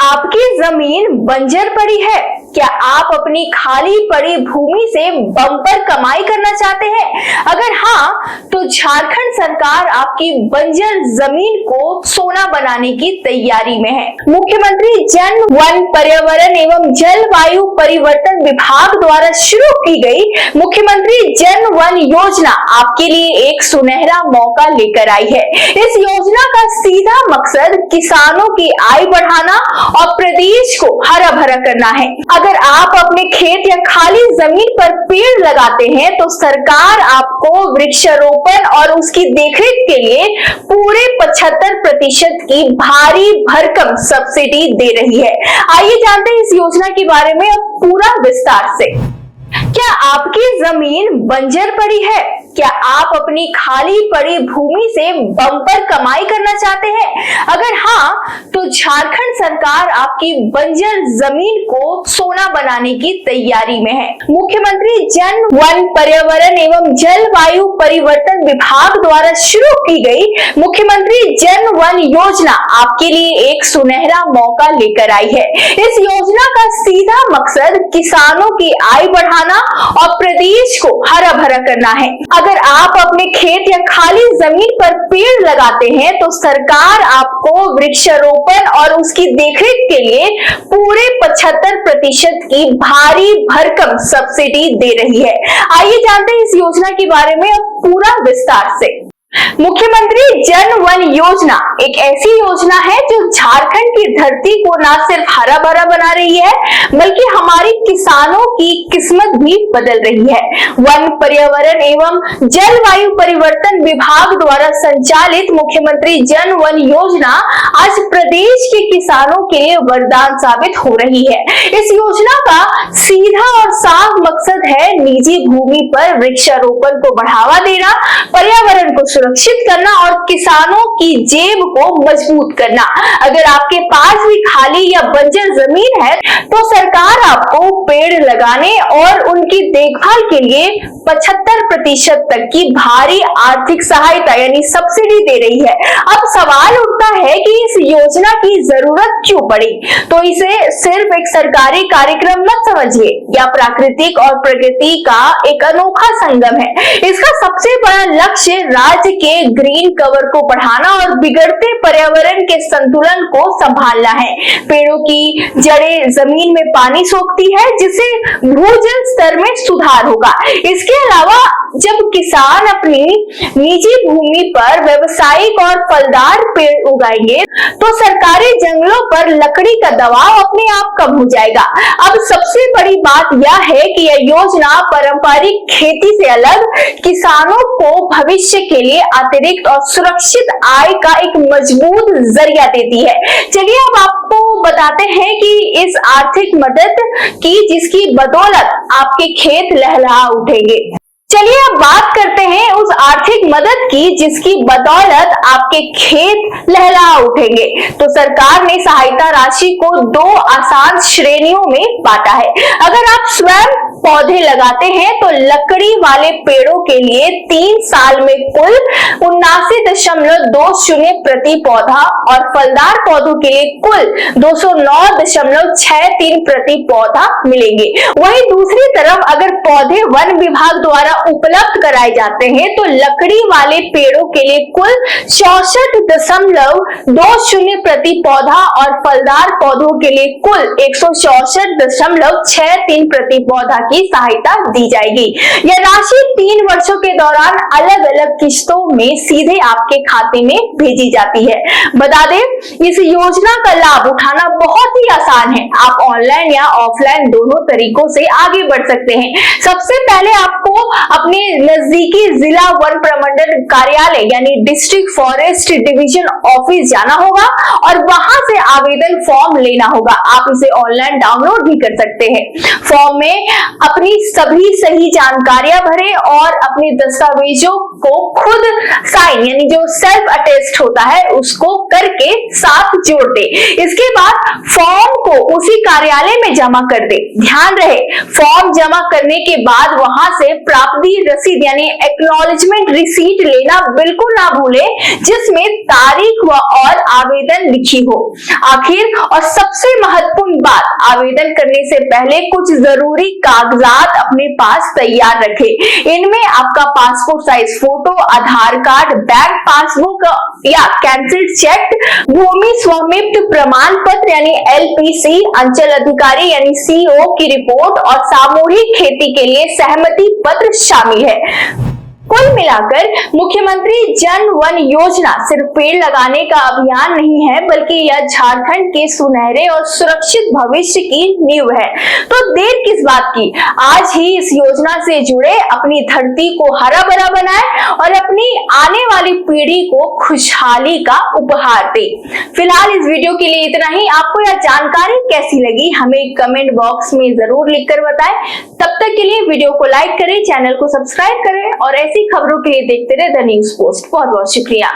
आपकी जमीन बंजर पड़ी है? क्या आप अपनी खाली पड़ी भूमि से बम्पर कमाई करना चाहते हैं? अगर हाँ, तो झारखंड सरकार आपकी बंजर जमीन को सोना बनाने की तैयारी में है। मुख्यमंत्री जन वन पर्यावरण एवं जलवायु परिवर्तन विभाग द्वारा शुरू की गई मुख्यमंत्री जन वन योजना आपके लिए एक सुनहरा मौका लेकर आई है। इस योजना का सीधा मकसद किसानों की आय बढ़ाना और प्रदेश को हरा भरा करना है। अगर आप अपने खेत या खाली जमीन पर पेड़ लगाते हैं तो सरकार आपको वृक्षारोपण और उसकी देखरेख के लिए पूरे 75% की भारी भरकम सब्सिडी दे रही है। आइए जानते हैं इस योजना के बारे में अब पूरा विस्तार से। क्या आपकी जमीन बंजर पड़ी है? क्या आप अपनी खाली पड़ी भूमि से बम्पर कमाई करना चाहते हैं? अगर हाँ, तो झारखंड सरकार आपकी बंजर जमीन को सोना बनाने की तैयारी में है। मुख्यमंत्री जन वन पर्यावरण एवं जलवायु परिवर्तन विभाग द्वारा शुरू की गई मुख्यमंत्री जन वन योजना आपके लिए एक सुनहरा मौका लेकर आई है। इस योजना का सीधा मकसद किसानों की आय बढ़ाना और प्रदेश को हरा भरा करना है। अगर आप अपने खेत या खाली जमीन पर पेड़ लगाते हैं तो सरकार आपको वृक्षारोपण और उसकी देखरेख के लिए पूरे 75% की भारी भरकम सब्सिडी दे रही है। आइए जानते हैं इस योजना के बारे में अब पूरा विस्तार से। मुख्यमंत्री जन वन योजना एक ऐसी योजना है जो झारखंड की धरती को न सिर्फ हरा भरा बना रही है बल्कि हमारे किसानों की किस्मत भी बदल रही है। वन पर्यावरण एवं जलवायु परिवर्तन विभाग द्वारा संचालित मुख्यमंत्री जन वन योजना आज प्रदेश के किसानों के लिए वरदान साबित हो रही है। इस योजना का सीधा और साफ मकसद है निजी भूमि पर वृक्षारोपण को बढ़ावा देना, पर्यावरण को सुरक्षित करना और किसानों की जेब को मजबूत करना। अगर आपके पास भी खाली या बंजर जमीन है तो सरकार आपको पेड़ लगाने और उनकी देखभाल के लिए 75% तक की भारी आर्थिक सहायता यानी सब्सिडी दे रही है। अब सवाल उठता है कि इस योजना की जरूरत क्यों पड़ी? तो इसे सिर्फ एक सरकारी कार्यक्रम मत समझिए, या प्राकृतिक और प्रकृति का एक अनोखा संगम है। इसका सबसे बड़ा लक्ष्य राज्य के ग्रीन कवर को बढ़ाना और बिगड़ते पर्यावरण के संतुलन को संभालना है। पेड़ों की जड़ें जमीन में पानी सोखती है जिससे भूजल स्तर में सुधार होगा। इसके अलावा जब किसान अपनी निजी भूमि पर व्यावसायिक और फलदार पेड़ उगाएंगे तो सरकारी जंगलों पर लकड़ी का दबाव अपने आप कम हो जाएगा। अब सबसे बड़ी बात यह है कि यह योजना पारंपरिक खेती से अलग किसानों को भविष्य के लिए अतिरिक्त और सुरक्षित आय का एक मजबूत जरिया देती है। चलिए अब आपको बताते हैं कि इस आर्थिक मदद की जिसकी बदौलत आपके खेत लहलहा उठेंगे। चलिए अब बात करते हैं उस आर्थिक मदद की जिसकी बदौलत आपके खेत लहलहा उठेंगे। तो सरकार ने सहायता राशि को 2 आसान श्रेणियों में बांटा है। अगर आप स्वयं पौधे लगाते हैं तो लकड़ी वाले पेड़ों के लिए 3 साल में कुल 79.20 प्रति पौधा और फलदार पौधों के लिए कुल 209.63 प्रति पौधा मिलेंगे। वहीं दूसरी तरफ अगर पौधे वन विभाग द्वारा उपलब्ध कराए जाते हैं तो लकड़ी वाले पेड़ों के लिए कुल 64.20 प्रति पौधा और फलदार पौधों के लिए कुल 164.63 प्रति पौधा की सहायता दी जाएगी। यह राशि 3 वर्षों के दौरान अलग अलग किस्तों में सीधे आपके खाते में भेजी जाती है। बता दें, इस योजना का लाभ उठाना बहुत ही आसान है। आप ऑनलाइन या ऑफलाइन दोनों तरीकों से आगे बढ़ सकते हैं। सबसे पहले आपको अपने नजदीकी जिला वन प्रमंडल कार्यालय यानी डिस्ट्रिक्ट फॉरेस्ट डिवीजन ऑफिस जाना होगा और वहां से आवेदन फॉर्म लेना होगा। आप इसे ऑनलाइन डाउनलोड भी कर सकते हैं। फॉर्म में अपनी सभी सही जानकारियां भरें और अपने दस्तावेजों को खुद साइन यानी जो सेल्फ अटेस्ट होता है उसको करके साथ जोड़ दे। इसके बाद फॉर्म को उसी कार्यालय में जमा कर दे। ध्यान रहे, फॉर्म जमा करने के बाद वहां से प्राप्ति रसीद यानी एक्नॉलेजमेंट रिसीट लेना बिल्कुल ना भूले, जिसमें तारीख और आवेदन लिखी हो। आखिर और सबसे महत्वपूर्ण बात, आवेदन करने से पहले कुछ जरूरी कागजात अपने पास तैयार रखें। इनमें आपका पासपोर्ट साइज फोटो, आधार कार्ड, बैंक पासबुक या कैंसिल्ड चेक, भूमि स्वामित्व प्रमाण पत्र यानी LPC, अंचल अधिकारी यानी CO की रिपोर्ट और सामूहिक खेती के लिए सहमति पत्र शामिल है। कुल मिलाकर मुख्यमंत्री जन वन योजना सिर्फ पेड़ लगाने का अभियान नहीं है, बल्कि यह झारखंड के सुनहरे और सुरक्षित भविष्य की नींव है। तो देर किस बात की, आज ही इस योजना से जुड़े, अपनी धरती को हरा भरा बनाए और अपनी आने वाली पीढ़ी को खुशहाली का उपहार दे। फिलहाल इस वीडियो के लिए इतना ही। आपको यह जानकारी कैसी लगी हमें कमेंट बॉक्स में जरूर लिखकर बताएं। तब तक के लिए वीडियो को लाइक करें, चैनल को सब्सक्राइब करें और ऐसी खबरों के लिए देखते रहे द न्यूज़ पोस्ट। बहुत बहुत शुक्रिया।